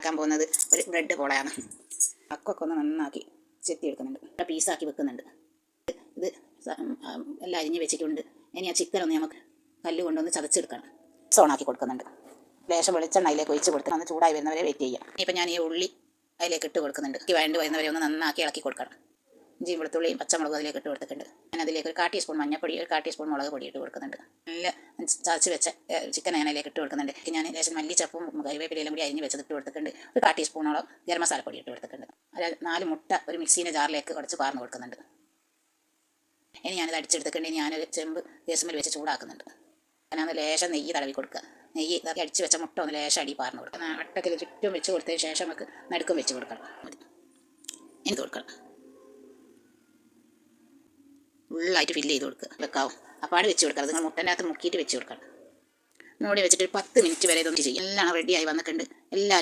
ആക്കാൻ പോകുന്നത് ഒരു ബ്രെഡ് പോളയാണ്. അക്കൊക്കെ ഒന്ന് നന്നാക്കി ചെത്തിയെടുക്കുന്നുണ്ട്, പീസാക്കി വെക്കുന്നുണ്ട്. ഇത് എല്ലാം അരിഞ്ഞ് വെച്ചിട്ടുണ്ട്. ഇനി ആ ചിക്കൻ ഒന്ന് നമുക്ക് കല്ല് കൊണ്ടൊന്ന് ചതച്ചെടുക്കണം. സോണാക്കി കൊടുക്കുന്നുണ്ട്. ലേശം വെളിച്ചെണ്ണ അതിലേക്ക് ഒഴിച്ച് കൊടുക്കണം. ഒന്ന് ചൂടായി വരുന്നവരെ വെയിറ്റ് ചെയ്യാം. ഇപ്പം ഞാൻ ഈ ഉള്ളി അതിലേക്ക് ഇട്ട് കൊടുക്കുന്നുണ്ട്. വേണ്ടി വരുന്നവരെ ഒന്ന് നന്നാക്കി ഇളക്കി കൊടുക്കണം. ഇഞ്ചിയും വെളുത്തുള്ളിയും പച്ചമുളകും അതിലേക്ക് ഇട്ട് കൊടുത്തിട്ടുണ്ട്. ഞാൻ അതിലേക്ക് ഒരു 1/4 ടീസ്പൂൺ മഞ്ഞൾപ്പൊടി, ഒരു 1/4 ടീസ്പൂൺ മുളക് പൊടി ഇട്ട് കൊടുക്കുന്നുണ്ട്. നല്ല ചതച്ച് വെച്ച ചിക്കൻ ഞാൻ അതിലേക്ക് ഇട്ട് കൊടുക്കുന്നുണ്ട്. ഞാൻ ലേശം മല്ലിച്ചപ്പും കറിവേപ്പിലയും കൂടി അരിഞ്ഞ് വെച്ചത് ഇട്ട് കൊടുത്തിട്ടുണ്ട്. ഒരു 1/4 ടീസ്പൂണോളം ഗരം മസാലപ്പൊടി ഇട്ട് കൊടുത്തിട്ടുണ്ട്. അതായത് 4 മുട്ട ഒരു മിക്സീൻ്റെ ജാറിലേക്ക് കുറച്ച് പാർന്ന് കൊടുക്കുന്നുണ്ട്. ഇനി ഞാനിത് അടിച്ചെടുത്തിട്ടുണ്ട്. ഇനി ഞാനൊരു ചെമ്പ് ഗ്യാസുമ്മേൽ വെച്ച് ചൂടാക്കുന്നുണ്ട്. ഞാനൊന്ന് ലേശം നെയ്യ് തടവി കൊടുക്കുക. നെയ്യ് ഇതൊക്കെ അടിച്ച് വെച്ച മുട്ട ഒന്ന് ലേശം അടി പാർന്ന് കൊടുക്കുക. അട്ടത്തിൽ ചുറ്റും വെച്ച് കൊടുത്തതിന് ശേഷം നമുക്ക് നടുക്കും വെച്ച് കൊടുക്കണം. ഇനി കൊടുക്കണം, ഫുള്ളായിട്ട് ഫില്ല് ചെയ്ത് കൊടുക്കുക. വെക്കാവും അപ്പാട് വെച്ച് കൊടുക്കണം. നിങ്ങൾ മുട്ടൻ്റെ അകത്ത് മുക്കിയിട്ട് വെച്ച് കൊടുക്കണം. മൂടി വെച്ചിട്ട് ഒരു 10 മിനിറ്റ് വരെ ഇതൊന്നും ചെയ്യും. എല്ലാം റെഡിയായി വന്നിട്ടുണ്ട്. എല്ലാവരും